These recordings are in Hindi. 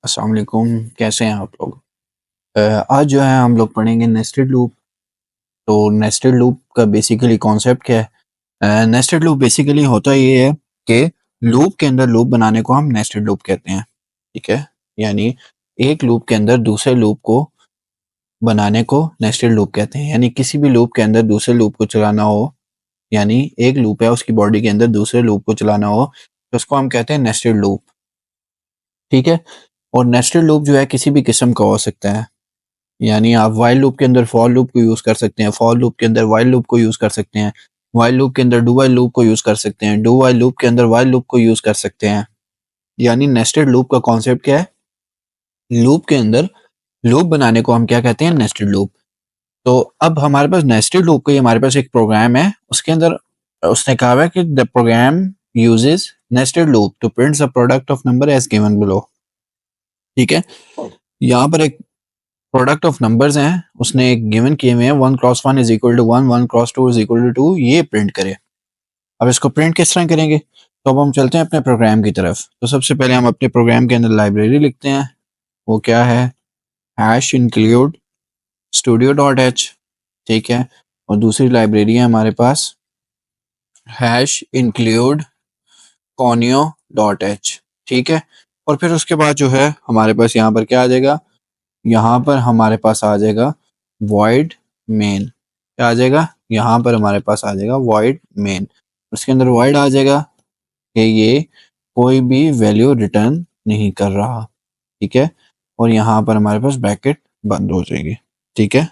अस्सलाम वालेकुम, कैसे हैं आप लोग? आज जो है हम लोग पढ़ेंगे नेस्टेड लूप। तो नेस्टेड लूप का बेसिकली कॉन्सेप्ट क्या है? नेस्टेड लूप बेसिकली होता ये है कि लूप के अंदर लूप बनाने को हम नेस्टेड लूप कहते हैं, ठीक है? यानी एक लूप के अंदर दूसरे लूप को बनाने को नेस्टेड लूप कहते हैं। यानी किसी भी लूप के अंदर दूसरे लूप को चलाना हो, यानी एक लूप है उसकी बॉडी के अंदर दूसरे लूप को चलाना हो, तो उसको हम कहते हैं नेस्टेड लूप, ठीक है? और नेस्टेड लूप जो है किसी भी किस्म का हो सकता है। यानी आप व्हाइल लूप के अंदर फॉर लूप को यूज कर सकते हैं, फॉर लूप के अंदर व्हाइल लूप को यूज कर सकते हैं, व्हाइल लूप के अंदर डू व्हाइल लूप को यूज कर सकते हैं, डू व्हाइल लूप के अंदर व्हाइल लूप को यूज कर सकते हैं। यानी नेस्टेड लूप का कॉन्सेप्ट क्या है? लूप के अंदर लूप बनाने को हम क्या कहते हैं? Nested loop. तो अब हमारे पास नेस्टेड लूप का हमारे पास एक प्रोग्राम है, उसके अंदर उसने कहा हुआ है कि the program uses nested loop to print the product of number as given below, ठीक है? यहाँ पर एक प्रोडक्ट ऑफ नंबर्स हैं, उसने एक गिवन किए हुए हैं, 1 × 1 is equal to 1, 1 × 2 is equal to 2, ये प्रिंट करे। अब इसको प्रिंट किस तरह करेंगे? तो अब हम चलते हैं अपने प्रोग्राम की तरफ। तो सबसे पहले हम अपने प्रोग्राम के अंदर लाइब्रेरी लिखते हैं, वो क्या है? Hash include studio dot H, ठीक है? और दूसरी लाइब्रेरी है हमारे पास hash include conio dot H, ठीक है? और फिर उसके बाद जो है हमारे पास यहाँ पर क्या आ जाएगा? यहाँ पर हमारे पास आ जाएगा void main। क्या आ जाएगा? यहाँ पर हमारे पास आ जाएगा void main। उसके अंदर void आ जाएगा कि ये कोई भी वैल्यू रिटर्न नहीं कर रहा, ठीक है? और यहाँ पर हमारे पास ब्रैकेट बंद हो जाएगी, ठीक है?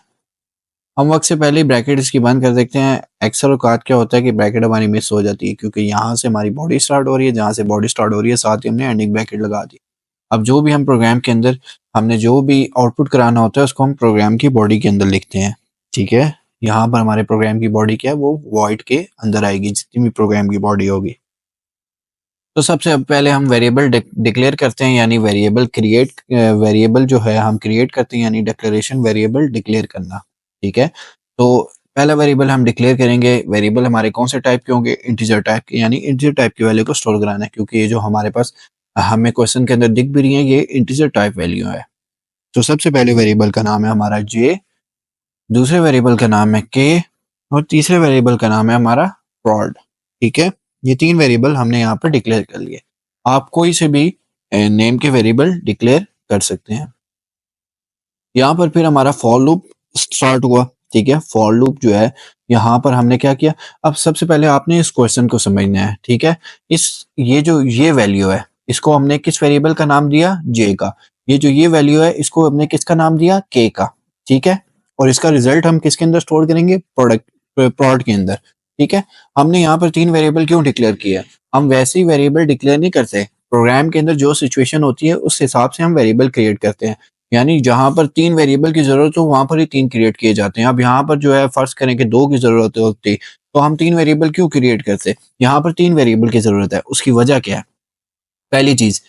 हम वक्त से पहले ब्रैकेट इसकी बंद कर देखते हैं। अक्सर औकात क्या होता है कि ब्रैकेट हमारी मिस हो जाती है, क्योंकि यहाँ से हमारी बॉडी स्टार्ट हो रही है, जहाँ से बॉडी स्टार्ट हो रही है साथ ही हमने एंडिंग ब्रैकेट लगा दी। अब जो भी हम प्रोग्राम के अंदर हमने जो भी आउटपुट कराना होता है उसको हम प्रोग्राम की बॉडी के अंदर लिखते हैं, ठीक है? यहाँ पर हमारे प्रोग्राम की बॉडी क्या है? वो वॉइड के अंदर आएगी, जितनी भी प्रोग्राम की बॉडी होगी। तो सबसे पहले हम वेरिएबल डिक्लेयर करते हैं, यानी वेरिएबल जो है हम क्रिएट करते हैं, यानी डिक्लेरेशन वेरिएबल डिक्लेयर करना, ठीक है? तो पहला वेरिएबल हम डिक्लेयर करेंगे। वेरिएबल हमारे कौन से टाइप के होंगे? इंटीजर टाइप के, यानी इंटीजर टाइप की वैल्यू को स्टोर कराना है, क्योंकि ये जो हमारे पास हमें क्वेश्चन के अंदर दिख भी रही है ये इंटीजर टाइप वैल्यू है। तो सबसे पहले वेरिएबल का नाम है हमारा जे, दूसरे वेरिएबल का नाम है के, और तीसरे वेरिएबल का नाम है हमारा prod, ठीक है? ये तीन वेरिएबल हमने यहाँ पर डिक्लेयर कर लिए। आप कोई से भी नेम के वेरिएबल डिक्लेयर कर सकते हैं। यहाँ पर फिर हमारा फॉर लूप स्टार्ट हुआ, ठीक है? फॉर लूप जो है यहाँ पर हमने क्या किया? अब सबसे पहले आपने इस क्वेश्चन को समझना है, ठीक है? ये वैल्यू है, इसको हमने किस वेरिएबल का नाम दिया? जे का। ये वैल्यू है, इसको हमने किसका नाम दिया? के का, ठीक है? और इसका रिजल्ट हम किसके अंदर स्टोर करेंगे? प्रोड के अंदर, ठीक है? हमने यहाँ पर तीन वेरिएबल क्यों डिक्लेयर किया? हम वैसे ही वेरिएबल डिक्लेयर नहीं करते, प्रोग्राम के अंदर जो सिचुएशन होती है उस हिसाब से हम वेरिएबल क्रिएट करते हैं। यानी जहां पर तीन वेरिएबल की जरूरत हो वहां पर ही तीन क्रिएट किए जाते हैं। अब यहाँ पर जो है फर्ज करें कि दो की जरूरत होती, तो हम तीन वेरिएबल क्यों क्रिएट करते? यहाँ पर तीन वेरिएबल की जरूरत है, उसकी वजह क्या है? पहली चीज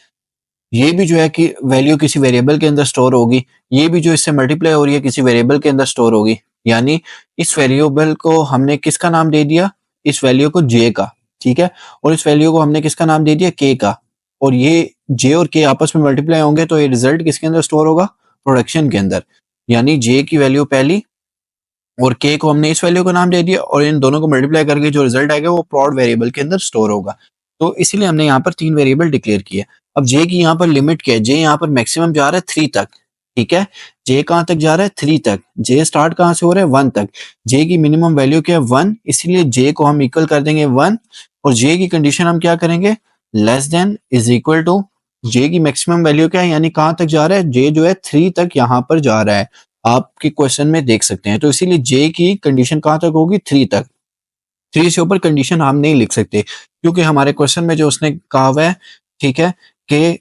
ये भी जो है कि वैल्यू किसी वेरिएबल के अंदर स्टोर होगी, ये भी जो इससे मल्टीप्लाई हो रही है किसी वेरिएबल के अंदर स्टोर होगी। यानी इस वेरिएबल को हमने किसका नाम दे दिया? इस वैल्यू को जे का, ठीक है? और इस वैल्यू को हमने किसका नाम दे दिया? के का। और ये जे और के आपस में मल्टीप्लाई होंगे तो ये रिजल्ट किसके अंदर स्टोर होगा? प्रोडक्शन के अंदर। यानी जे की वैल्यू पहली और के को हमने इस वैल्यू का नाम दे दिया, और इन दोनों को मल्टीप्लाई करके जो रिजल्ट आएगा वो प्रोड वेरिएबल के अंदर स्टोर होगा। तो इसीलिए हमने यहाँ पर तीन वेरिएबल डिक्लेयर किए। अब जे की यहाँ पर लिमिट क्या है? जे यहाँ पर मैक्सिमम जा रहा है 3 तक, ठीक है? जे कहाँ तक जा रहा है? 3 तक। जे स्टार्ट कहाँ से हो रहा है? 1 तक। जे की मिनिमम वैल्यू क्या है? 1, इसलिए जे को हम इक्वल कर देंगे 1, और जे की कंडीशन हम क्या करेंगे? Less than is equal to J की मैक्सिमम वैल्यू क्या है, यानी कहाँ तक जा रहा है? जे जो है 3 तक यहाँ पर जा रहा है, आपके क्वेश्चन में देख सकते हैं। तो इसीलिए जे की कंडीशन कहाँ तक होगी? 3 तक। 3 से ऊपर कंडीशन हम नहीं लिख सकते, क्योंकि हमारे क्वेश्चन में जो उसने कहा हुआ है, ठीक है, कि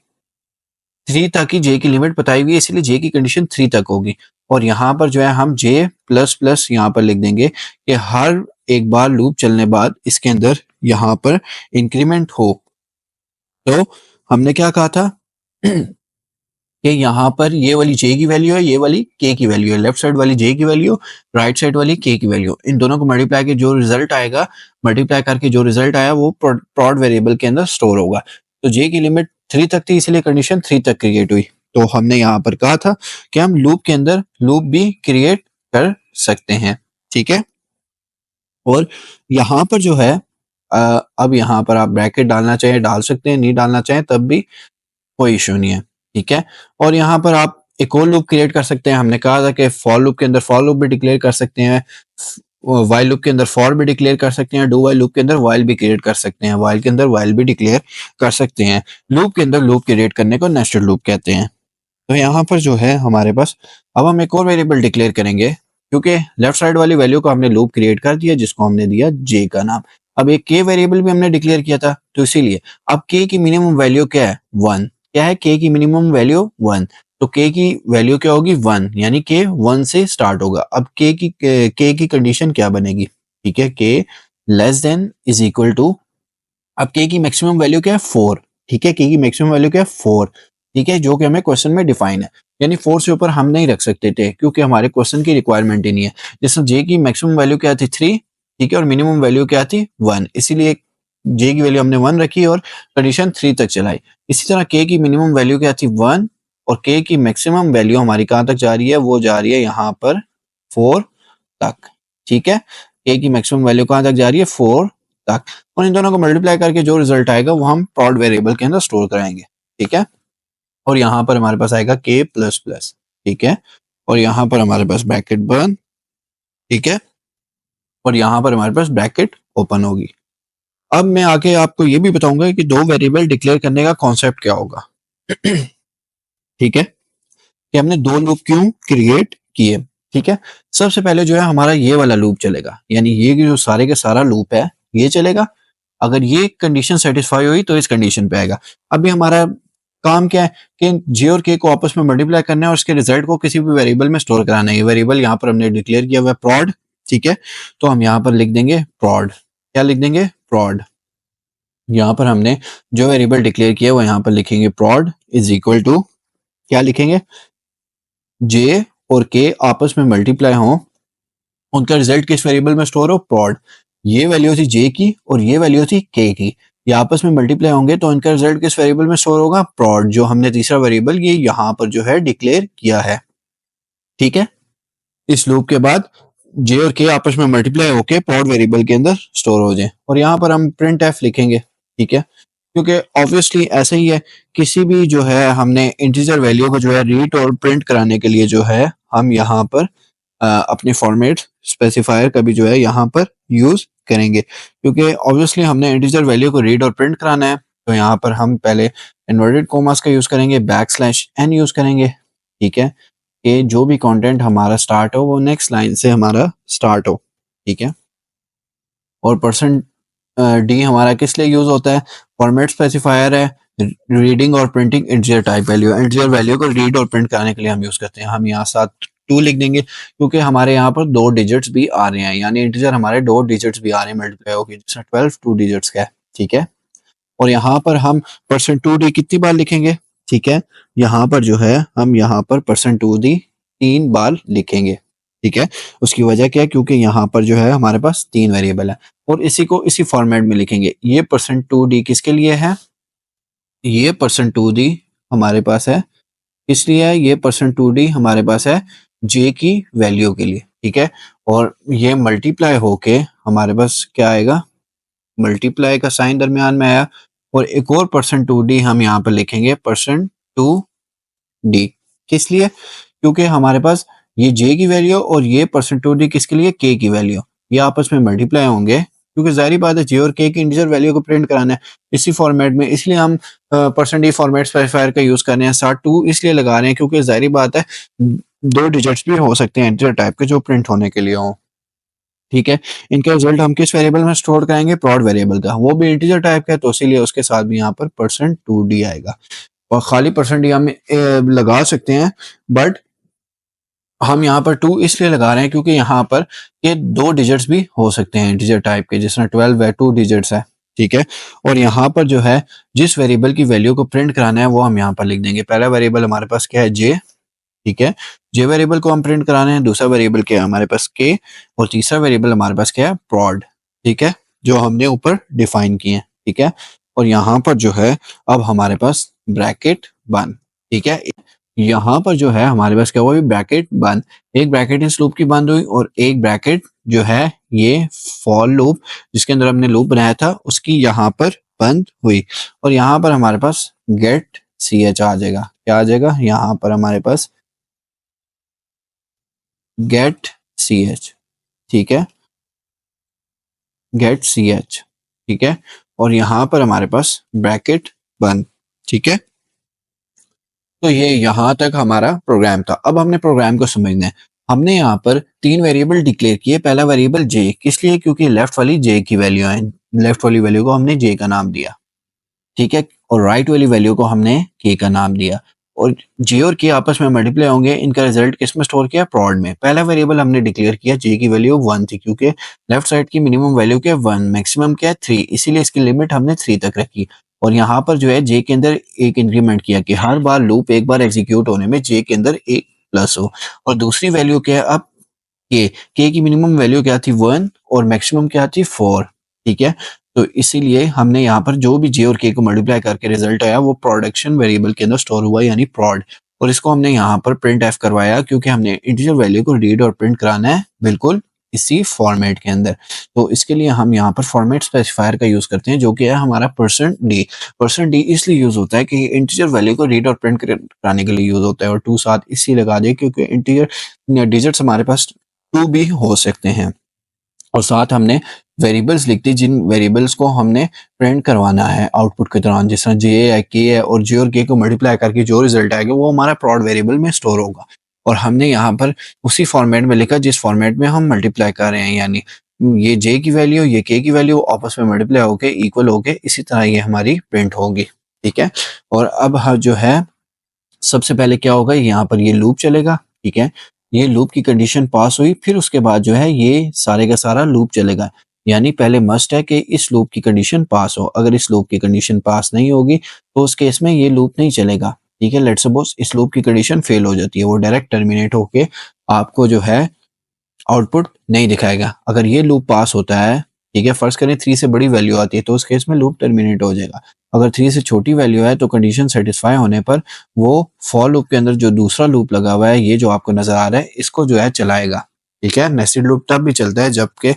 3 तक ही जे की लिमिट बताई हुई है, इसलिए जे की कंडीशन 3 तक होगी। और यहाँ पर जो है हम जे प्लस प्लस यहाँ पर लिख देंगे कि हर एक बार लूप चलने बाद इसके अंदर यहाँ पर इंक्रीमेंट हो। तो हमने क्या कहा था कि यहाँ पर ये वाली जे की वैल्यू है, ये वाली के की वैल्यू है। लेफ्ट साइड वाली जे की वैल्यू, राइट साइड वाली के की वैल्यू, इन दोनों को मल्टीप्लाई के जो रिजल्ट आएगा, मल्टीप्लाई करके जो रिजल्ट आया वो प्रोड वेरिएबल के अंदर स्टोर होगा। तो जे की लिमिट 3 तक थी, इसलिए कंडीशन 3 तक क्रिएट हुई। तो हमने यहाँ पर कहा था कि हम लूप के अंदर लूप भी क्रिएट कर सकते हैं, ठीक है। और यहाँ पर जो है अब यहाँ पर आप ब्रैकेट डालना चाहें डाल सकते हैं, नहीं डालना चाहें तब भी कोई इश्यू नहीं है, ठीक है। और यहाँ पर आप एक और लूप क्रिएट कर सकते हैं। हमने कहा था कि फॉर लूप के अंदर फॉर लूप भी डिक्लेयर कर सकते हैं, व्हाइल लूप के अंदर फॉर भी डिक्लेयर कर सकते हैं, डू व्हाइल लूप के अंदर व्हाइल भी क्रिएट कर सकते हैं, व्हाइल के अंदर व्हाइल भी डिक्लेयर कर सकते हैं। लूप के अंदर लूप क्रिएट करने को नेस्टेड लूप कहते हैं। तो यहाँ पर जो है हमारे पास अब हम एक और वेरिएबल डिक्लेयर करेंगे, क्योंकि लेफ्ट साइड वाली वैल्यू को हमने लूप क्रिएट कर दिया जिसको हमने दिया जे का नाम। अब एक के वेरिएबल भी हमने डिक्लेयर किया था, तो इसीलिए अब के की मिनिमम वैल्यू क्या है, 1। क्या है के की मिनिमम वैल्यू 1, तो के की वैल्यू क्या होगी 1, यानी के 1 से स्टार्ट होगा। अब के की कंडीशन क्या बनेगी, ठीक है, k less than is equal to, अब के की मैक्सिमम वैल्यू क्या है 4, ठीक है, के की मैक्सिमम वैल्यू क्या है 4, ठीक है, जो कि हमें क्वेश्चन में डिफाइन है, यानी 4 से ऊपर हम नहीं रख सकते थे क्योंकि हमारे क्वेश्चन की रिक्वायरमेंट ही नहीं है। जैसे जे की मैक्सिमम वैल्यू क्या थी 3, ठीक है, और मिनिमम वैल्यू क्या थी 1, इसीलिए जे की वैल्यू हमने 1 रखी और कंडीशन 3 तक चलाई। इसी तरह के की मिनिमम वैल्यू क्या थी 1 और के की मैक्सिमम वैल्यू हमारी कहाँ तक जा रही है, वो जा रही है यहाँ पर 4 तक, ठीक है। के की मैक्सिमम वैल्यू कहाँ तक जा रही है 4 तक, और इन दोनों को मल्टीप्लाई करके जो रिजल्ट आएगा वो हम प्लॉट वेरिएबल के अंदर स्टोर कराएंगे, ठीक है। और यहाँ पर हमारे पास आएगा के प्लस प्लस, ठीक है, और यहाँ पर हमारे पास ब्रैकेट बंद, ठीक है, और यहाँ पर हमारे पास ब्रैकेट ओपन होगी। अब मैं आगे आपको ये भी बताऊंगा कि दो वेरिएबल डिक्लेयर करने का कॉन्सेप्ट क्या होगा। ठीक है, कि हमने दो लूप क्यों क्रिएट किए, ठीक है। सबसे पहले जो है हमारा ये वाला लूप चलेगा, यानी ये जो सारे का सारा लूप है ये चलेगा। अगर ये कंडीशन सेटिस्फाई हुई तो इस कंडीशन पे आएगा। अभी हमारा काम क्या है कि जे और के को आपस में मल्टीप्लाई करना है और उसके रिजल्ट को किसी भी वेरिएबल में स्टोर कराना है। ये वेरिएबल यहाँ पर हमने डिक्लेयर किया हुआ है prod, ठीक है, तो हम यहाँ पर लिख देंगे prod। क्या लिख देंगे prod। यहाँ पर हमने जो वेरिएबल डिक्लेयर किया वो यहाँ पर लिखेंगे prod इज इक्वल टू, क्या लिखेंगे, जे और के आपस में मल्टीप्लाई हो, उनका रिजल्ट किस वेरिएबल में स्टोर हो, prod। ये वैल्यू थी जे की और ये वैल्यू थी के की, ये आपस में मल्टीप्लाई होंगे तो इनका रिजल्ट किस वेरिएबल में स्टोर होगा, prod, जो हमने तीसरा वेरिएबल ये यहाँ पर जो है डिक्लेयर किया है, ठीक है। इस लूप के बाद जे और के आपस में मल्टीप्लाई होके prod वेरिएबल के अंदर स्टोर हो जाए, और यहाँ पर हम प्रिंट एफ लिखेंगे, ठीक है, क्योंकि ऑब्वियसली ऐसे ही है, किसी भी जो है हमने इंटीजर वैल्यू को जो है रीड और प्रिंट कराने के लिए जो है हम यहाँ पर अपने फॉर्मेट स्पेसिफायर का भी जो है यहाँ पर यूज करेंगे, क्योंकि ऑब्वियसली हमने इंटीजर वैल्यू को रीड और प्रिंट कराना है। तो यहाँ पर हम पहले इन्वर्टेड कोमास का यूज करेंगे, _n यूज करेंगे, ठीक है, कि जो भी कंटेंट हमारा स्टार्ट हो वो नेक्स्ट लाइन से हमारा स्टार्ट हो, ठीक है। और %d हमारा किस लिए यूज होता है, फॉर्मेट स्पेसिफायर है, रीडिंग और printing integer type value, integer value को रीड और प्रिंट कराने के लिए हम यूज करते हैं। हम यहाँ साथ 2 लिख देंगे क्योंकि हमारे यहाँ पर 2 डिजिट्स भी आ रहे हैं, यानी इंटीजर हमारे 2 डिजिट्स भी आ रहे हैं मल्टीप्लाई होकर, जिसमें 12 2 डिजिट्स का है, ठीक है। और यहाँ पर हम %2d कितनी बार लिखेंगे, ठीक है, यहाँ पर जो है हम यहाँ पर %2d 3 बार लिखेंगे, ठीक है। उसकी वजह क्या है, क्योंकि यहाँ पर जो है हमारे पास 3 वेरिएबल है और इसी को इसी फॉर्मेट में लिखेंगे। ये %2d किसके लिए है, ये %2d हमारे पास है, इसलिए है ये %2d हमारे पास है जे की वैल्यू के लिए, ठीक है। और ये मल्टीप्लाई होके हमारे पास क्या आएगा, मल्टीप्लाई का साइन दरमियान में आया, और एक और %2d हम यहाँ पर लिखेंगे %2d, किस लिए, क्योंकि हमारे पास ये जे की वैल्यू और ये %2d किसके लिए, के की वैल्यू, ये आपस में मल्टीप्लाई होंगे, क्योंकि जाहिर बात है जे और के की इंटीजर वैल्यू को प्रिंट कराना है इसी फॉर्मेट में, इसलिए हम %d फॉर्मेट स्पेसिफायर का यूज कर रहे हैं। साथ 2 इसलिए लगा रहे हैं क्योंकि जाहिर बात है 2 डिजिट्स भी हो सकते हैं इंटीजर टाइप के जो प्रिंट होने के लिए हो, ठीक है। इनका रिजल्ट हम किस वेरिएबल में स्टोर करेंगे, prod वेरिएबल का, वो भी इंटीजर टाइप का है, तो इसीलिए उसके साथ भी यहाँ पर %2d आएगा। और खाली %d हम लगा सकते हैं, बट हम यहाँ पर 2 इसलिए लगा रहे हैं क्योंकि यहाँ पर ये 2 डिजिट्स भी हो सकते हैं इंटीजर टाइप के, जिसमें 12 है, 2 डिजिट्स है, ठीक है। और यहाँ पर जो है जिस वेरिएबल की वैल्यू को प्रिंट कराना है वो हम यहाँ पर लिख देंगे। पहला वेरिएबल हमारे पास क्या है, जे, ठीक है, जे वेरिएबल को हम प्रिंट कराने हैं, दूसरा वेरिएबल क्या है हमारे पास के, और तीसरा वेरिएबल हमारे पास क्या है, prod, ठीक है, जो हमने ऊपर डिफाइन किए हैं, ठीक है। और यहाँ पर जो है अब हमारे पास ब्रैकेट बंद, ठीक है। यहाँ पर जो है हमारे पास क्या हुआ, ब्रैकेट बंद, एक ब्रैकेट इस लूप की बंद हुई और एक ब्रैकेट जो है ये फॉर लूप जिसके अंदर हमने लूप बनाया था उसकी यहाँ पर बंद हुई। और यहाँ पर हमारे पास गेट सी एच आ जाएगा। क्या आ जाएगा, यहाँ पर हमारे पास गेट सी एच। ठीक है, गेट सी एच। ठीक है, और यहाँ पर हमारे पास ब्रैकेट बंद। ठीक है, तो ये यहाँ तक हमारा प्रोग्राम था। अब हमने प्रोग्राम को समझना है। हमने यहाँ पर तीन वेरिएबल डिक्लेयर किए। पहला वेरिएबल जे, किस लिए, क्योंकि लेफ्ट वाली जे की वैल्यू है, लेफ्ट वाली वैल्यू को हमने जे का नाम दिया। ठीक है, और राइट वाली वैल्यू को हमने के का नाम दिया। और जे और के आपस में मल्टीप्लाई होंगे, इनका रिजल्ट किस में स्टोर किया, प्रॉड में। पहला वेरिएबल हमने डिक्लेयर किया जे की वैल्यू 1 थी, क्योंकि लेफ्ट साइड की मिनिमम वैल्यू क्या है 1, मैक्सिमम क्या है 3, इसीलिए इसकी लिमिट हमने 3 तक रखी। और यहाँ पर जो है जे के अंदर एक इंक्रीमेंट किया कि हर बार लूप एक बार एग्जीक्यूट होने में जे के अंदर एक प्लस हो। और दूसरी वैल्यू क्या है अब, के की मिनिमम वैल्यू क्या थी 1 और मैक्सिमम क्या थी 4। ठीक है, तो इसीलिए हमने यहाँ पर जो भी जे और के को मल्टीप्लाई करके रिजल्ट आया वो प्रोडक्शन वेरिएबल के अंदर स्टोर हुआ, यानी प्रॉड। और इसको हमने यहाँ पर प्रिंट एफ करवाया क्योंकि हमने इंटीजर वैल्यू को रीड और प्रिंट कराना है बिल्कुल इसी फॉर्मेट के अंदर। तो इसके लिए हम यहाँ पर फॉर्मेट स्पेसिफायर का यूज करते हैं जो कि है हमारा %d। %d इसलिए यूज होता है कि इंटीजर वैल्यू को रीड और प्रिंट कराने के लिए यूज होता है, और टू साथ इसलिए लगा दिए क्योंकि इंटीजर डिजिट्स हमारे पास टू भी हो सकते हैं। और साथ हमने वेरिएबल्स लिख दी जिन वेरिएबल्स को हमने प्रिंट करवाना है आउटपुट के दौरान, जिस तरह जे है, के है, और जे और के को मल्टीप्लाई करके जो रिजल्ट आएगा वो हमारा प्रॉड वेरिएबल में स्टोर होगा। और हमने यहाँ पर उसी फॉर्मेट में लिखा जिस फॉर्मेट में हम मल्टीप्लाई कर रहे हैं, यानी ये जे की वैल्यू ये के की वैल्यू आपस में मल्टीप्लाई होके इक्वल होके इसी तरह ये हमारी प्रिंट होगी। ठीक है, और अब जो है सबसे पहले क्या होगा, यहाँ पर ये लूप चलेगा। ठीक है, ये लूप की कंडीशन पास हुई, फिर उसके बाद जो है ये सारे का सारा लूप चलेगा। यानी पहले मस्ट है कि इस लूप की कंडीशन पास हो। अगर इस लूप की कंडीशन पास नहीं होगी तो उस केस में ये लूप नहीं चलेगा। ठीक है, लेट्स सपोज इस लूप की कंडीशन फेल हो जाती है, वो डायरेक्ट टर्मिनेट होके आपको जो है आउटपुट नहीं दिखाएगा। अगर ये लूप पास होता है, ठीक है, फर्ज करें 3 से बड़ी वैल्यू आती है तो उस केस में लूप टर्मिनेट हो जाएगा। अगर 3 से छोटी वैल्यू है तो कंडीशन सेटिस्फाई होने पर वो फॉर लूप के अंदर जो दूसरा लूप लगा हुआ है, ये जो आपको नजर आ रहा है, इसको जो है चलाएगा। ठीक है, नेस्टेड लूप तब भी चलता है जबकि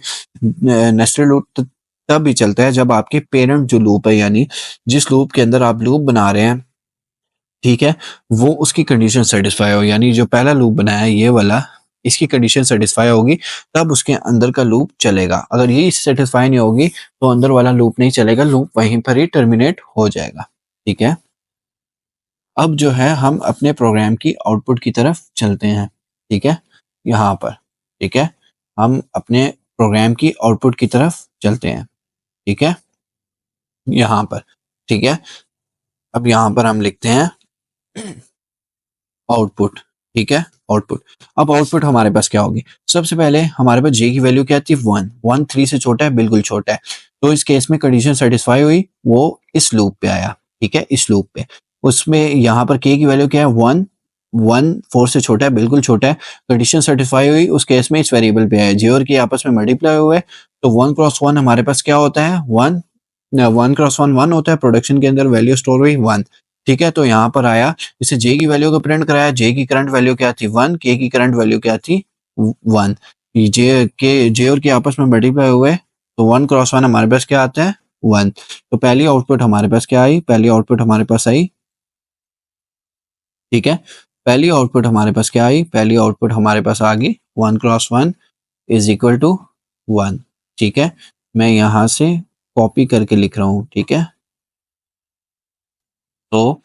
नेस्टेड लूप तब भी चलता है जब आपके पेरेंट जो लूप है, यानी जिस लूप के अंदर आप लूप बना रहे हैं, ठीक है, वो उसकी कंडीशन सेटिस्फाई हो। यानी जो पहला लूप बनाया है ये वाला, इसकी कंडीशन सेटिस्फाई होगी तब उसके अंदर का लूप चलेगा। अगर ये सेटिस्फाई नहीं होगी तो अंदर वाला लूप नहीं चलेगा, लूप वहीं पर ही टर्मिनेट हो जाएगा। ठीक है, अब जो है हम अपने प्रोग्राम की आउटपुट की तरफ चलते हैं। ठीक है, यहाँ पर, ठीक है, हम अपने प्रोग्राम की आउटपुट की तरफ चलते हैं। ठीक है, यहाँ पर, ठीक है, अब यहाँ पर हम लिखते हैं आउटपुट। ठीक है, आउटपुट। अब आउटपुट हमारे पास क्या होगी, सबसे पहले हमारे पास जे की वैल्यू क्या थी 1, 1 3 से छोटा है, बिल्कुल छोटा है। तो इस केस में कंडीशन सेटिस्फाई हुई, वो इस लूप पे आया। ठीक है, इस लूप पे उसमें यहाँ पर के की वैल्यू क्या है 1, 1 4 से छोटा है, बिल्कुल छोटा है। कंडीशन सेटिस्फाई हुई, उस केस में इस वेरिएबल पे आया। जे और के आपस में मल्टीप्लाई हुए तो 1 क्रॉस 1 हमारे पास क्या होता है 1, 1 क्रॉस 1 1 होता है। प्रोडक्शन के अंदर वैल्यू स्टोर हुई 1। ठीक है, तो यहाँ पर आया, इसे जे की वैल्यू को प्रिंट कराया। जे की करंट वैल्यू क्या थी 1, के की करंट वैल्यू क्या थी 1। जे और के आपस में मल्टीप्लाई हुए तो 1 क्रॉस 1 हमारे पास क्या आता है 1। तो पहली आउटपुट हमारे पास क्या आई, पहली आउटपुट हमारे पास आई। ठीक है, पहली आउटपुट हमारे पास क्या आई, पहली आउटपुट हमारे पास आ गई 1 क्रॉस 1 इज इक्वल टू 1। ठीक है, मैं यहाँ से कॉपी करके लिख रहा हूँ। ठीक है, तो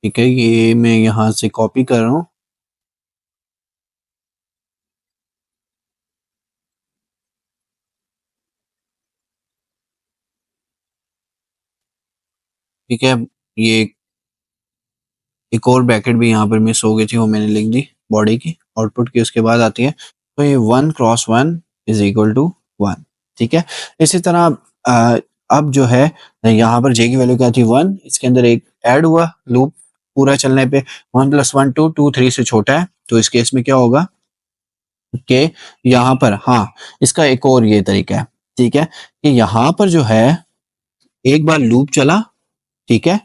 ठीक है, ये मैं यहाँ से कॉपी कर रहा हूँ। ठीक है, ये एक और ब्रैकेट भी यहाँ पर मिस हो गई थी, वो मैंने लिख दी बॉडी की आउटपुट की, उसके बाद आती है। तो ये 1 क्रॉस 1 इज इक्वल टू 1। ठीक है, इसी तरह अब जो है यहाँ पर जे की वैल्यू क्या थी 1, इसके अंदर एक ऐड हुआ लूप पूरा चलने पे 1 + 1 2, 2 3 से छोटा है। तो इस केस में क्या होगा कि यहाँ पर, हाँ, इसका एक और ये तरीका है। ठीक है, कि यहाँ पर जो है एक बार लूप चला, ठीक है,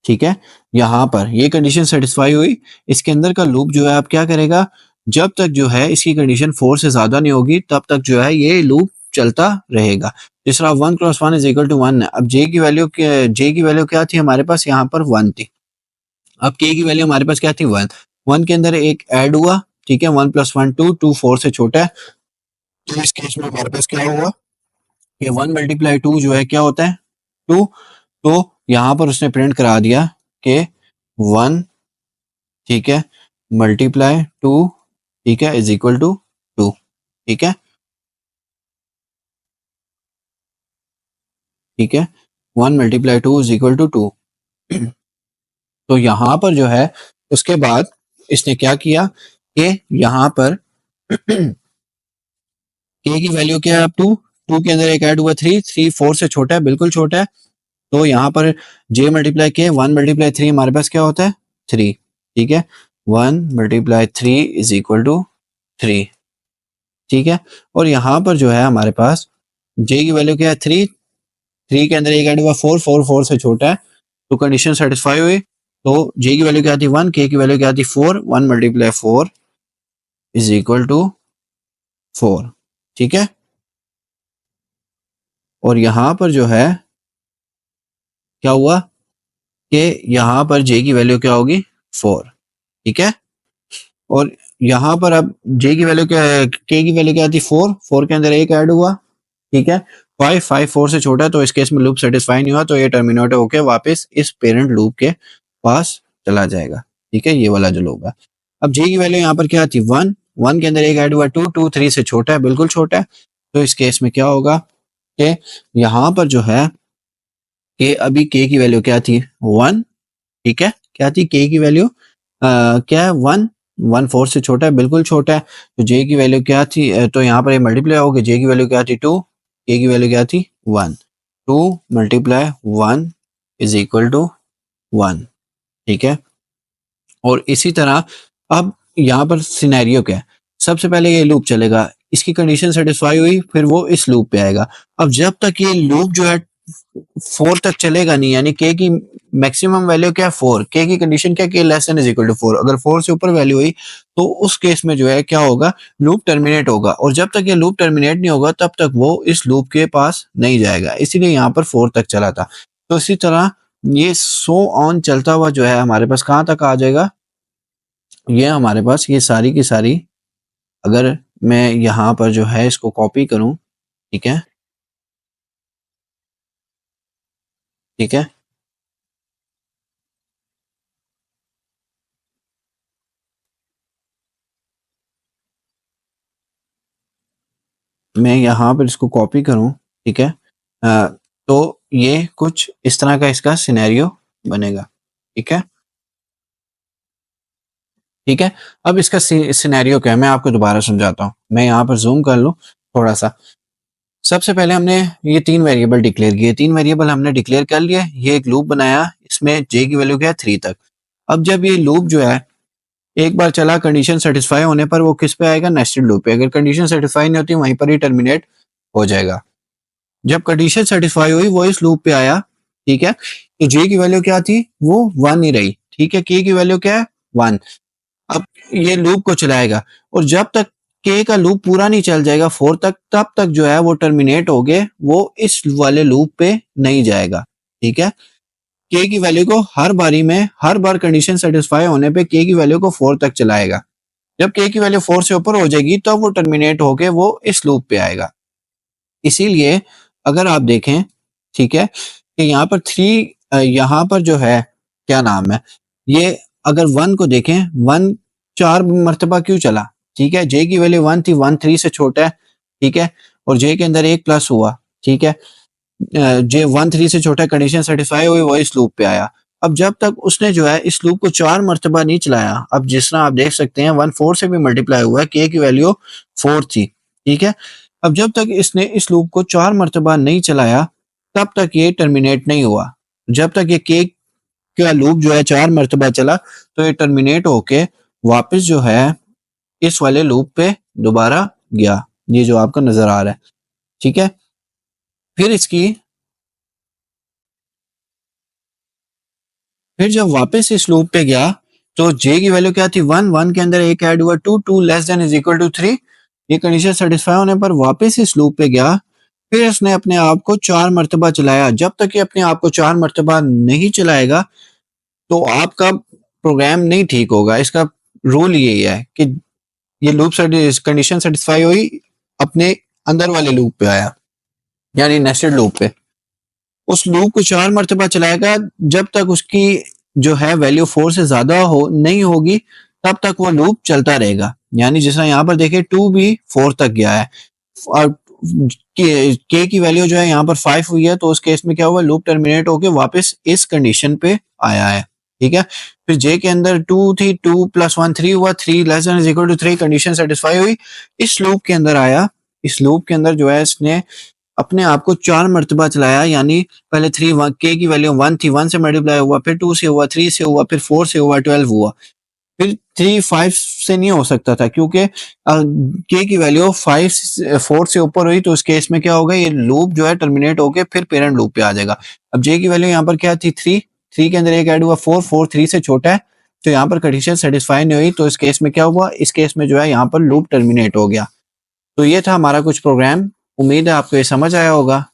ठीक है, यहाँ पर ये कंडीशन सेटिस्फाई हुई, इसके अंदर का लूप जो है अब क्या करेगा, जब तक जो है इसकी कंडीशन 4 से ज्यादा नहीं होगी तब तक जो है ये लूप चलता रहेगा। जिस तरह 1 क्रॉस 1 इज इक्वल टू 1 है। अब जे की वैल्यू क्या थी हमारे पास, यहाँ पर 1 थी। अब के की वैल्यू हमारे पास क्या थी, 1। 1 के अंदर एक ऐड हुआ, ठीक है, 1 प्लस 1 2, 2 4 से छोटा है, तो इस केस में हमारे पास क्या हुआ कि 1 मल्टीप्लाई 2 जो है क्या होता है, 2। तो यहाँ पर उसने प्रिंट करा दिया कि 1, ठीक है, मल्टीप्लाई 2, ठीक है, इज इक्वल टू 2, ठीक है, ठीक है, 1 मल्टीप्लाई 2 इज इक्वल टू 2। तो यहाँ पर जो है उसके बाद इसने क्या किया कि यहाँ पर के की वैल्यू क्या है, अब 2, 2 के अंदर एक ऐड हुआ 3, 3 4 से छोटा है, बिल्कुल छोटा है। तो यहाँ पर जे मल्टीप्लाई के 1 मल्टीप्लाई 3 हमारे पास क्या होता है, 3, ठीक है, 1 मल्टीप्लाई 3 इज इक्वल टू 3, ठीक है। और यहाँ पर जो है हमारे पास जे की वैल्यू क्या है, 3, 3 के अंदर एक ऐड हुआ 4, 4 4 से छोटा है, तो कंडीशन सेटिस्फाई हुई। तो जे की वैल्यू क्या थी, 1, के की वैल्यू क्या थी, 4, 1 मल्टीप्लाई 4 इज इक्वल टू 4, ठीक है। और यहाँ पर जो है क्या हुआ कि यहाँ पर जे की वैल्यू क्या होगी, 4, ठीक है। और यहाँ पर अब जे की वैल्यू क्या है, के की वैल्यू क्या थी, 4, 4 के अंदर एक ऐड हुआ, ठीक है, 5, 5 4 से छोटा है, तो इस केस में लूप सेटिस्फाई नहीं हुआ, तो ये टर्मिनेट होकर वापस इस पेरेंट लूप के पास चला जाएगा, ठीक है, ये वाला जो लूप है। अब जे की वैल्यू यहाँ पर क्या थी, 1, 1 के अंदर एक ऐड हुआ 2, 2 3 से छोटा है, बिल्कुल छोटा है। तो इस केस में क्या होगा कि यहाँ पर जो है कि अभी के की वैल्यू क्या थी, 1, ठीक है, क्या थी के की वैल्यू, क्या है, 1, 1 4 से छोटा है, बिल्कुल छोटा है। तो जे की वैल्यू क्या थी, तो यहाँ पर ये मल्टीप्लाई होगी, जे की वैल्यू क्या थी, 2, के की वैल्यू क्या थी, 1, 2 मल्टीप्लाई 1 इज इक्वल टू 1, ठीक है। और इसी तरह अब यहाँ पर सिनेरियो क्या है, सबसे पहले ये लूप चलेगा, इसकी कंडीशन सेटिस्फाई हुई, फिर वो इस लूप पे आएगा। अब जब तक ये लूप जो है 4 तक चलेगा नहीं, यानी के की मैक्सिमम वैल्यू क्या है, 4, के की कंडीशन क्या, k less than is equal to 4, अगर 4 से ऊपर वैल्यू हुई तो उस केस में जो है क्या होगा, लूप टर्मिनेट होगा। और जब तक ये लूप टर्मिनेट नहीं होगा तब तक वो इस लूप के पास नहीं जाएगा, इसीलिए यहाँ पर 4 तक चला था। तो इसी तरह ये सो ऑन चलता हुआ जो है हमारे पास कहाँ तक आ जाएगा, ये हमारे पास ये सारी की सारी, अगर मैं यहाँ पर जो है इसको कॉपी करूं, ठीक है, ठीक है, मैं यहाँ पर इसको कॉपी करूं, ठीक है, अ, तो ये कुछ इस तरह का इसका सिनेरियो बनेगा, ठीक है, ठीक है। अब इसका सिनेरियो क्या है मैं आपको दोबारा समझाता हूँ, मैं यहाँ पर जूम कर लूँ थोड़ा सा। सबसे पहले हमने ये 3 वेरिएबल डिक्लेयर किए, 3 वेरिएबल हमने डिक्लेयर कर लिए, ये एक लूप बनाया, इसमें जे की वैल्यू क्या है, 3 तक। अब जब ये लूप जो है एक बार चला, कंडीशन सेटिस्फाई होने पर वो किस पे आएगा, नेस्टेड लूप पे। अगर कंडीशन सेटिस्फाई नहीं होती वहीं पर ही टर्मिनेट हो जाएगा। जब कंडीशन सेटिस्फाई हुई वो इस लूप पे आया, ठीक है, तो जे की वैल्यू क्या थी, वो 1 ही रही, ठीक है, के की वैल्यू क्या है, 1। अब ये लूप को चलाएगा, और जब तक के का लूप पूरा नहीं चल जाएगा 4 तक, तब तक जो है वो टर्मिनेट हो गए, वो इस वाले लूप पे नहीं जाएगा, ठीक है। के की वैल्यू को हर बारी में, हर बार कंडीशन सेटिस्फाई होने पे के की वैल्यू को 4 तक चलाएगा। जब के की वैल्यू 4 से ऊपर हो जाएगी तब वो टर्मिनेट होके वो इस लूप पे आएगा। इसीलिए अगर आप देखें, ठीक है, कि यहाँ पर 3, यहाँ पर जो है क्या नाम है, ये अगर 1 को देखें, 1 4 मर्तबा क्यों चला, ठीक है, जे की वैल्यू 1 थी, 1 3 से छोटा है, ठीक है, और जे के अंदर एक प्लस हुआ, ठीक है, जे 1 3 से छोटा, कंडीशन सेटिस्फाई हुई, वो इस लूप पे आया। अब जब तक उसने जो है इस लूप को 4 मर्तबा नहीं चलाया, अब जिस तरह आप देख सकते हैं 1 4 से भी मल्टीप्लाई हुआ है, के की वैल्यू 4 थी, ठीक है। अब जब तक इसने इस लूप को 4 मर्तबा नहीं चलाया तब तक ये टर्मिनेट नहीं हुआ। जब तक ये के का लूप जो है 4 मर्तबा चला तो ये टर्मिनेट होके वापस जो है इस वाले लूप पे दोबारा गया, ये जो आपको नजर आ रहा है, ठीक है। फिर इसकी फिर जब वापस इस लूप पे गया तो जे की वैल्यू क्या थी 1, 1 के अंदर एक ऐड हुआ 2, 2 less than is equal to 3। ये कंडीशन सेटिस्फाई होने पर वापस इस लूप पे गया, फिर इसने अपने आप को 4 मरतबा चलाया। जब तक ये अपने आप को 4 मरतबा नहीं चलाएगा तो आपका प्रोग्राम नहीं ठीक होगा। इसका रूल यही है कि ये लूप कंडीशन सेटिस्फाई हुई, अपने अंदर वाले लूप पे आया, यानी नेस्टेड लूप पे। उस लूप को 4 मरतबा चलाएगा, जब तक उसकी जो है वैल्यू 4 से ज्यादा हो नहीं होगी तब तक वो लूप चलता रहेगा। यानी जिस तरह यहाँ पर देखे 2 भी 4 तक गया है और के की वैल्यू जो है यहाँ पर 5 हुई है, तो उस केस में क्या हुआ, लूप टर्मिनेट होके वापस इस कंडीशन पे आया है। ठीक है, फिर जे के अंदर 2 थी, 2 प्लस 1 3 हुआ, 3 less than is equal to 3, condition satisfy हुई। इस लूप के अंदर आया, इस लूप के अंदर जो है इसने अपने आप को 4 मरतबा चलाया, यानी पहले 3 के की वैल्यू 1 थी, 1 से मल्टीप्लाई हुआ, फिर 2 से हुआ, 3 से हुआ, फिर 4 से हुआ, 12 हुआ। फिर 3 5 से नहीं हो सकता था क्योंकि के की वैल्यू 4 से ऊपर हुई, तो उस केस में क्या होगा, ये लूप जो है टर्मिनेट होके फिर पेरेंट लूप पे आ जाएगा। अब जे की वैल्यू यहाँ पर क्या थी 3, 3 के अंदर एक ऐड हुआ 4, 4 3 से छोटा है, तो यहाँ पर कंडीशन सेटिस्फाई नहीं हुई, तो इस केस में क्या हुआ, इस केस में जो है यहाँ पर लूप टर्मिनेट हो गया। तो ये था हमारा कुछ प्रोग्राम। उम्मीद है आपको ये समझ आया होगा।